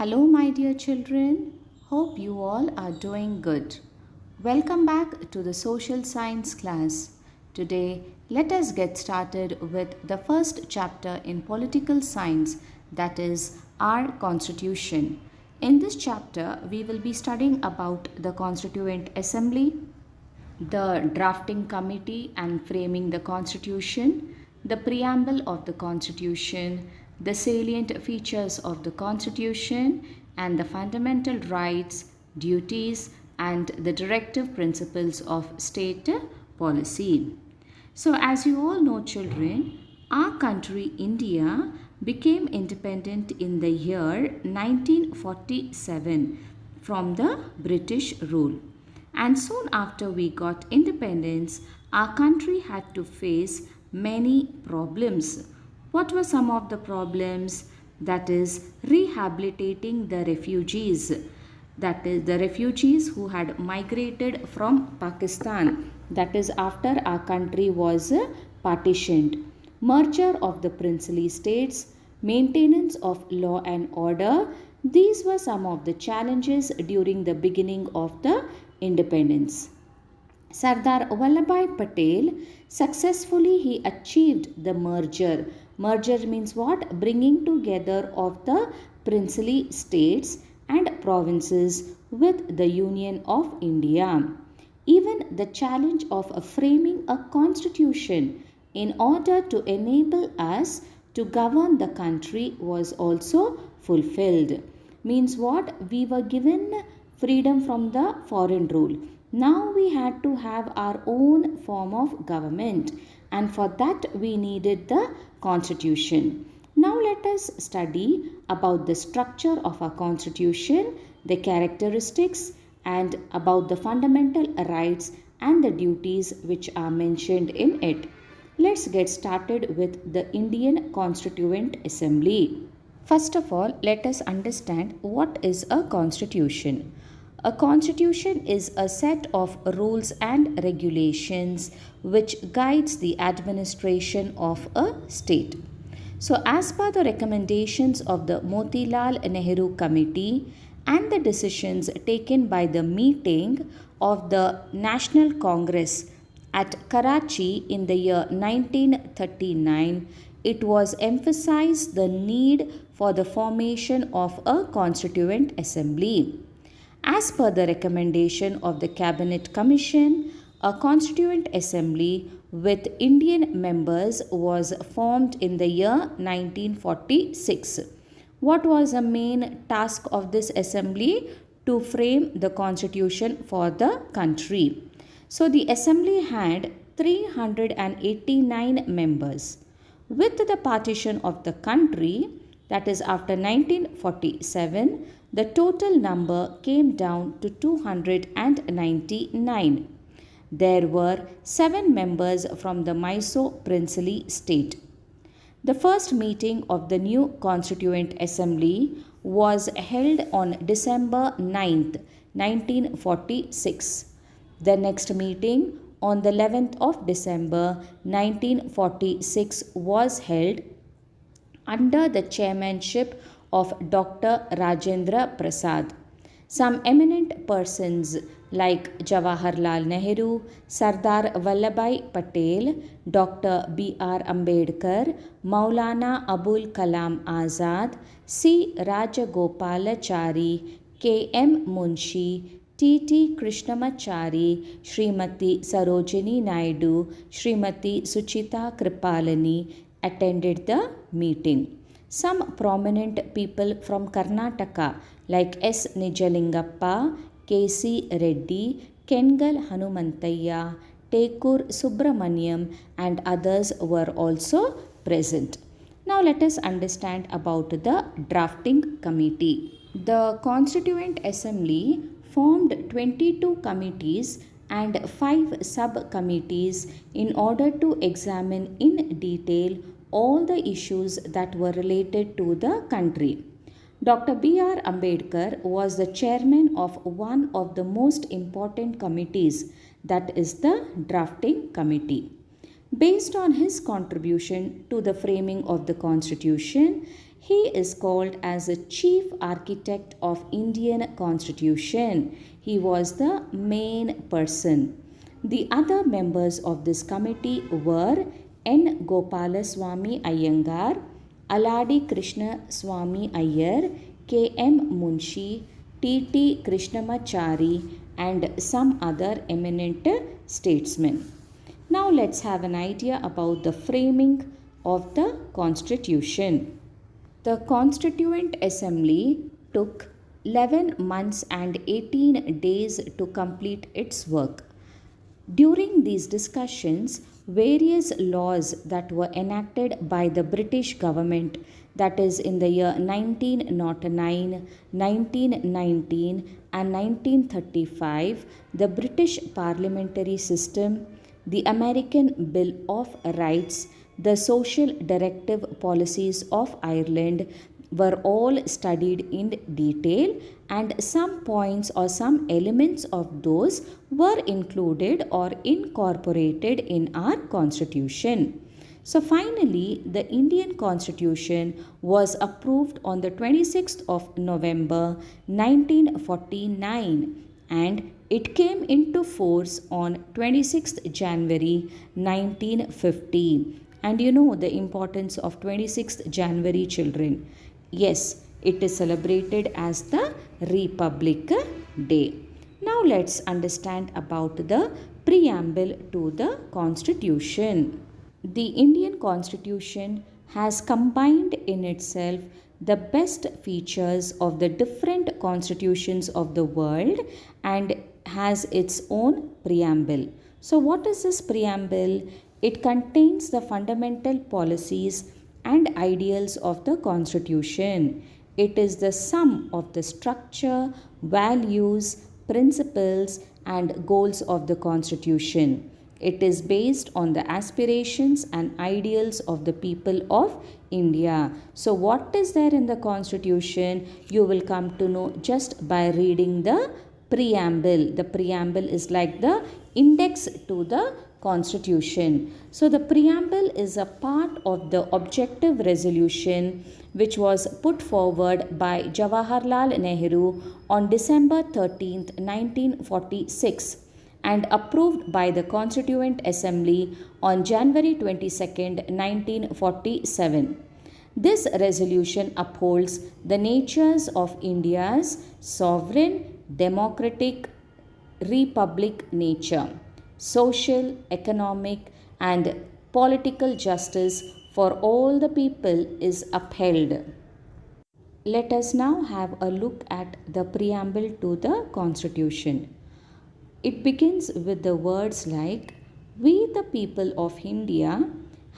Hello, my dear children. Hope you all are doing good. Welcome back to the social science class. Today, let us get started with the first chapter in political science, that is, our constitution. In this chapter, we will be studying about the Constituent Assembly, the drafting committee and framing the Constitution, the preamble of the Constitution, the salient features of the Constitution, and the fundamental rights, duties, and the directive principles of state policy. So, as you all know, children, our country, India, became independent in the year 1947 from the British rule. And soon after we got independence, our country had to face many problems. What were some of the problems? That is, rehabilitating the refugees. That is, the refugees who had migrated from Pakistan. That is, after our country was partitioned. Merger of the princely states, maintenance of law and order. These were some of the challenges during the beginning of the independence. Sardar Vallabhbhai Patel successfully he achieved the merger. Merger means what? Bringing together of the princely states and provinces with the Union of India. Even the challenge of framing a constitution in order to enable us to govern the country was also fulfilled. Means what? We were given freedom from the foreign rule. Now we had to have our own form of government, and for that we needed the constitution. Now let us study about the structure of our constitution, the characteristics, and about the fundamental rights and the duties which are mentioned in it. Let's get started with the Indian Constituent Assembly. First of all, let us understand what is a constitution. A constitution is a set of rules and regulations which guides the administration of a state. So, as per the recommendations of the Motilal Nehru Committee and the decisions taken by the meeting of the National Congress at Karachi in the year 1939, it was emphasized the need for the formation of a constituent assembly. As per the recommendation of the Cabinet Commission, a constituent assembly with Indian members was formed in the year 1946. What was the main task of this assembly? To frame the constitution for the country. So the assembly had 389 members. With the partition of the country, that is after 1947, the total number came down to 299. There were 7 members from the Mysore princely state. The first meeting of the new Constituent Assembly was held on December 9th, 1946. The next meeting on the 11th of December 1946 was held under the chairmanship of Dr. Rajendra Prasad. Some eminent persons like Jawaharlal Nehru, Sardar Vallabhbhai Patel, Dr. B.R. Ambedkar, Maulana Abul Kalam Azad, C. Rajagopalachari, K.M. Munshi, T.T. Krishnamachari, Srimati Sarojini Naidu, Srimati Suchita Kripalani attended the meeting. Some prominent people from Karnataka like S. Nijalingappa, K.C. Reddy, Kengal Hanumantayya, Tekur Subramaniam and others were also present. Now let us understand about the drafting committee. The Constituent Assembly formed 22 committees and 5 subcommittees in order to examine in detail all the issues that were related to the country. Dr. B.R. Ambedkar was the chairman of one of the most important committees, that is the drafting committee. Based on his contribution to the framing of the constitution, He is called as the chief architect of Indian constitution. He was the main person. The other members of this committee were N. Gopalaswamy Iyengar, Aladi Krishna Swamy Iyer, K. M. Munshi, T. T. Krishnamachari, and some other eminent statesmen. Now let's have an idea about the framing of the constitution. The Constituent Assembly took 11 months and 18 days to complete its work. During these discussions, various laws that were enacted by the British government, that is in the year 1909, 1919 and 1935, the British parliamentary system, the American Bill of Rights, the social directive policies of Ireland were all studied in detail, and some points or some elements of those were included or incorporated in our constitution. So finally, the Indian constitution was approved on the 26th of November 1949, and it came into force on 26th January 1950. And you know the importance of 26th January, children. Yes, it is celebrated as the Republic Day. Now let's understand about the preamble to the Constitution. The Indian Constitution has combined in itself the best features of the different constitutions of the world and has its own preamble. So what is this preamble? It contains the fundamental policies and ideals of the Constitution. It is the sum of the structure, values, principles, and goals of the Constitution. It is based on the aspirations and ideals of the people of India. So, what is there in the Constitution? You will come to know just by reading the preamble. The preamble is like the index to the Constitution. So the preamble is a part of the objective resolution which was put forward by Jawaharlal Nehru on December 13th, 1946 and approved by the Constituent Assembly on January 22nd, 1947. This resolution upholds the natures of India's sovereign, democratic, republic nature, social, economic, and political justice for all the people is upheld. Let us now have a look at the preamble to the Constitution. It begins with the words like, "We the people of India,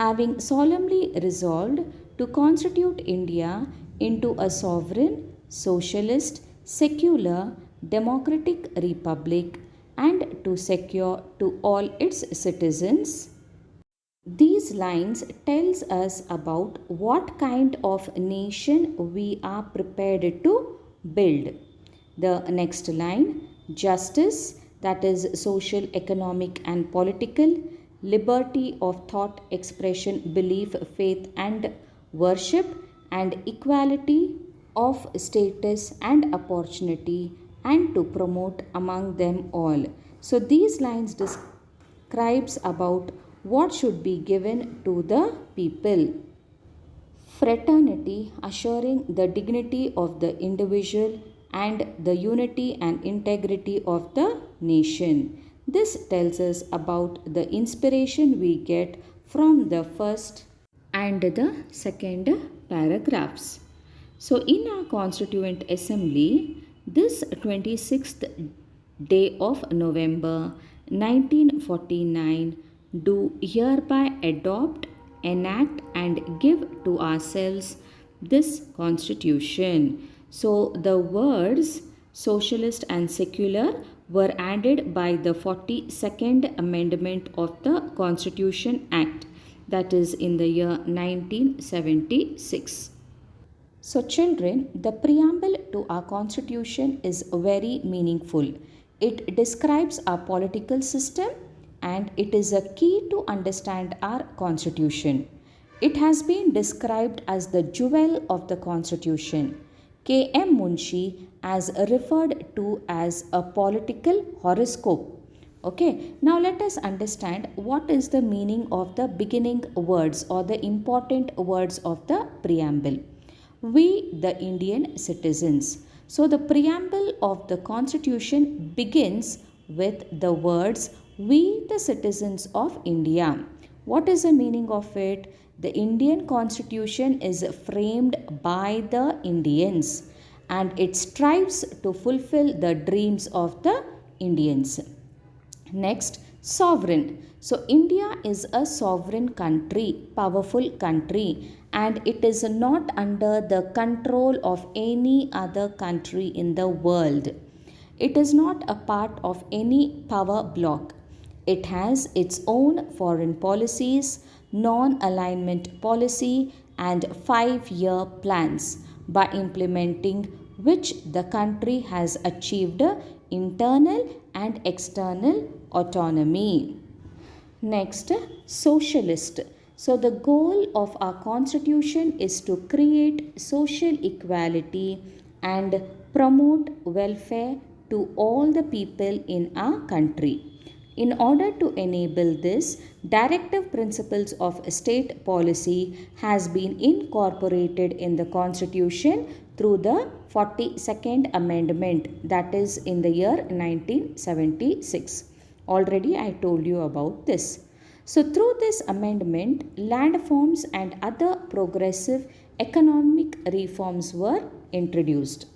having solemnly resolved to constitute India into a sovereign, socialist, secular, democratic republic, and to secure to all its citizens." These lines tells us about what kind of nation we are prepared to build. The next line, justice, that is social, economic and political, liberty of thought, expression, belief, faith and worship, and equality of status and opportunity, and to promote among them all. So these lines describes about what should be given to the people. Fraternity, assuring the dignity of the individual and the unity and integrity of the nation. This tells us about the inspiration we get from the first and the second paragraphs. So in our Constituent Assembly, this 26th day of November 1949, do hereby adopt, enact and give to ourselves this Constitution. So the words socialist and secular were added by the 42nd Amendment of the Constitution Act, that is in the year 1976. So children, the preamble to our Constitution is very meaningful. It describes our political system and it is a key to understand our Constitution. It has been described as the jewel of the Constitution. K.M. Munshi as referred to as a political horoscope. Okay, now let us understand what is the meaning of the beginning words or the important words of the preamble. We, the Indian citizens. So, the preamble of the Constitution begins with the words, We, the citizens of India. What is the meaning of it? The Indian Constitution is framed by the Indians and it strives to fulfill the dreams of the Indians. Next, sovereign. So, India is a sovereign country, powerful country, and it is not under the control of any other country in the world. It is not a part of any power bloc. It has its own foreign policies, non alignment policy, and 5-year plans, by implementing which the country has achieved internal and external autonomy. Next, socialist. So, the goal of our constitution is to create social equality and promote welfare to all the people in our country. In order to enable this, directive principles of state policy has been incorporated in the constitution through the 42nd amendment, that is in the year 1976. Already I told you about this. So through this amendment, land forms and other progressive economic reforms were introduced.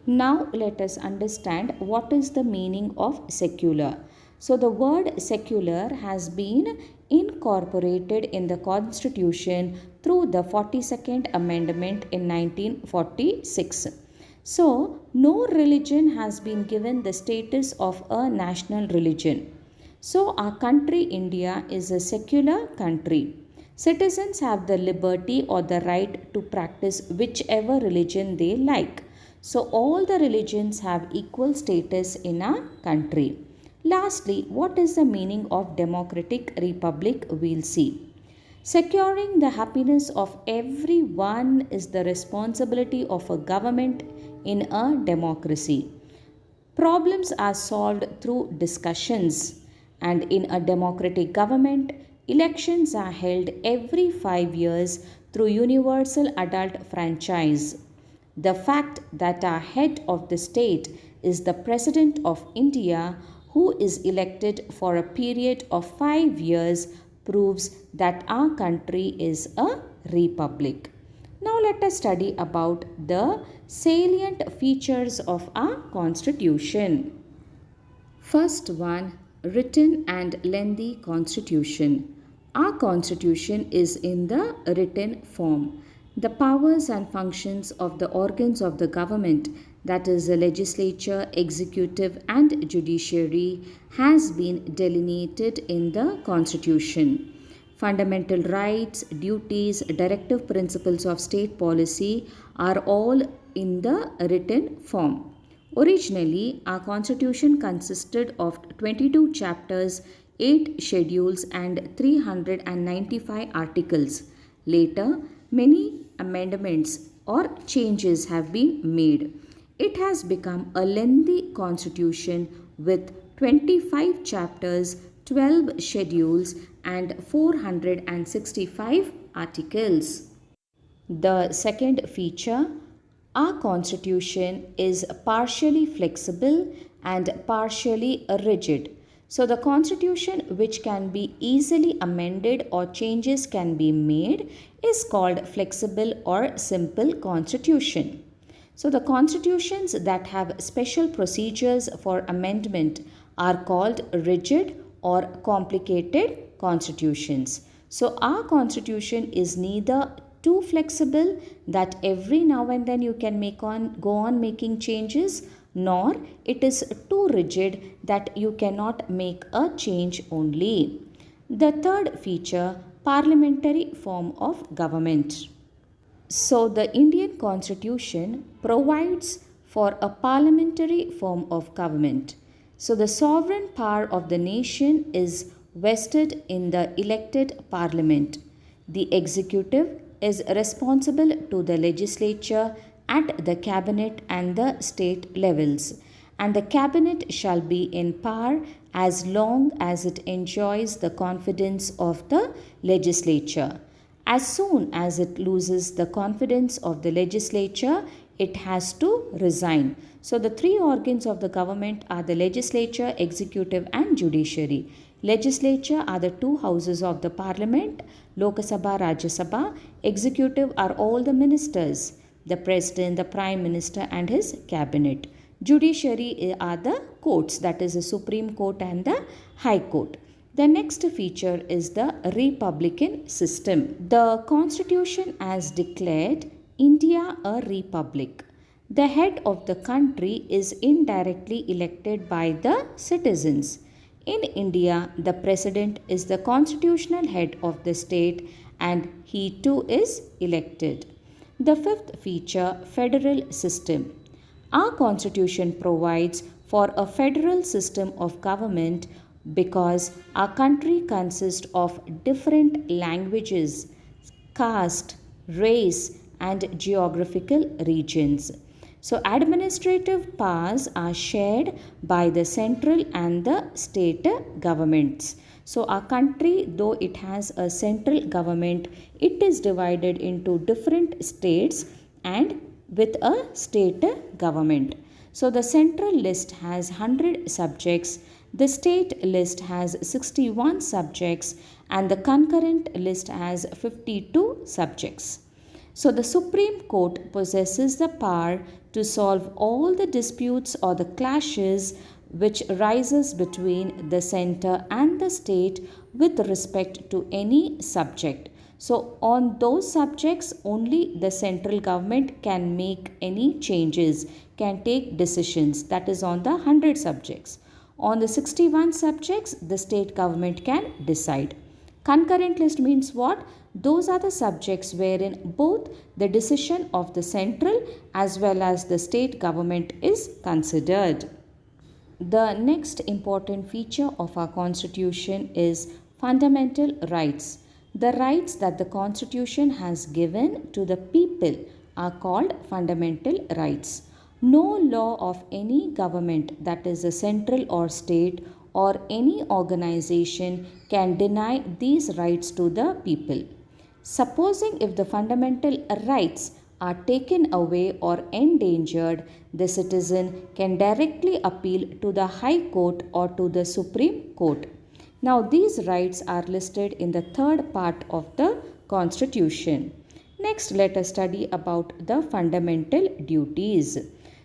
Now let us understand what is the meaning of secular. So the word secular has been incorporated in the constitution through the 42nd amendment in 1946. So no religion has been given the status of a national religion. So our country India is a secular country. Citizens have the liberty or the right to practice whichever religion they like. So all the religions have equal status in our country. Lastly, what is the meaning of democratic republic? We'll see. Securing the happiness of everyone is the responsibility of a government in a democracy. Problems are solved through discussions, and in a democratic government, elections are held every 5 years through universal adult franchise. The fact that our head of the state is the President of India, who is elected for a period of 5 years, proves that our country is a republic. Now let us study about the salient features of our constitution. First one, written and lengthy constitution. Our constitution is in the written form. The powers and functions of the organs of the government, that is the legislature, executive and judiciary, has been delineated in the constitution. Fundamental rights, duties, directive principles of state policy are all in the written form. Originally, our constitution consisted of 22 chapters, 8 schedules and 395 articles. Later, many amendments or changes have been made. It has become a lengthy constitution with 25 chapters, 12 schedules and 465 articles. The second feature, our constitution is partially flexible and partially rigid. So the constitution, which can be easily amended or changes can be made, is called flexible or simple constitution. So the constitutions that have special procedures for amendment are called rigid or complicated constitutions. So our constitution is neither too flexible that every now and then you can go on making changes, nor it is too rigid that you cannot make a change only. The third feature, parliamentary form of government. So the Indian Constitution provides for a parliamentary form of government. So the sovereign power of the nation is vested in the elected parliament. The executive is responsible to the legislature at the cabinet and the state levels, and the cabinet shall be in power as long as it enjoys the confidence of the legislature. As soon as it loses the confidence of the legislature, it has to resign. So, the three organs of the government are the legislature, executive, and judiciary. Legislature are the two houses of the parliament, Lok Sabha, Rajya Sabha. Executive are all the ministers, the president, the prime minister, and his cabinet. Judiciary are the courts, that is the Supreme Court and the High Court. The next feature is the republican system. The constitution has declared India a republic. The head of the country is indirectly elected by the citizens. In India, the president is the constitutional head of the state and he too is elected. The fifth feature, federal system. Our constitution provides for a federal system of government because our country consists of different languages, caste, race, and geographical regions. So, administrative powers are shared by the central and the state governments. So, our country, though it has a central government, it is divided into different states and with a state government. So, the central list has 100 subjects, the state list has 61 subjects, and the concurrent list has 52 subjects. So, the Supreme Court possesses the power to solve all the disputes or the clashes which rises between the center and the state with respect to any subject. So, on those subjects, only the central government can make any changes, can take decisions. That is on the 100 subjects. On the 61 subjects, the state government can decide. Concurrent list means what? Those are the subjects wherein both the decision of the central as well as the state government is considered. The next important feature of our constitution is fundamental rights. The rights that the constitution has given to the people are called fundamental rights. No law of any government, that is a central or state, or any organization can deny these rights to the people. Supposing if the fundamental rights are taken away or endangered, the citizen can directly appeal to the High Court or to the Supreme Court. Now, these rights are listed in the third part of the Constitution. Next, let us study about the fundamental duties.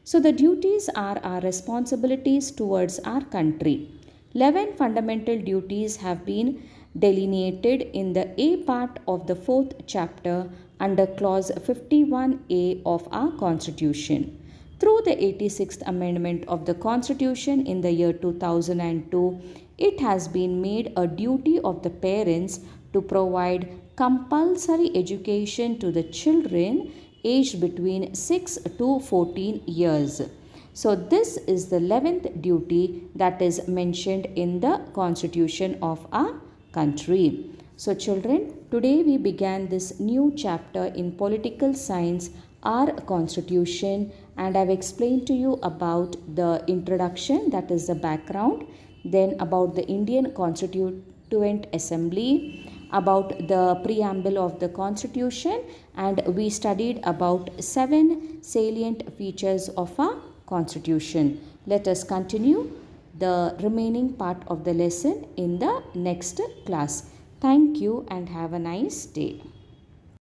So, the duties are our responsibilities towards our country. 11 fundamental duties have been delineated in the A part of the 4th chapter under clause 51A of our Constitution. Through the 86th Amendment of the Constitution in the year 2002, it has been made a duty of the parents to provide compulsory education to the children aged between 6 to 14 years. So, this is the 11th duty that is mentioned in the Constitution of our country. So, children, today we began this new chapter in political science, our Constitution, and I have explained to you about the introduction, that is the background, then about the Indian Constituent Assembly, about the preamble of the Constitution, and we studied about 7 salient features of our Constitution. Let us continue the remaining part of the lesson in the next class. Thank you and have a nice day.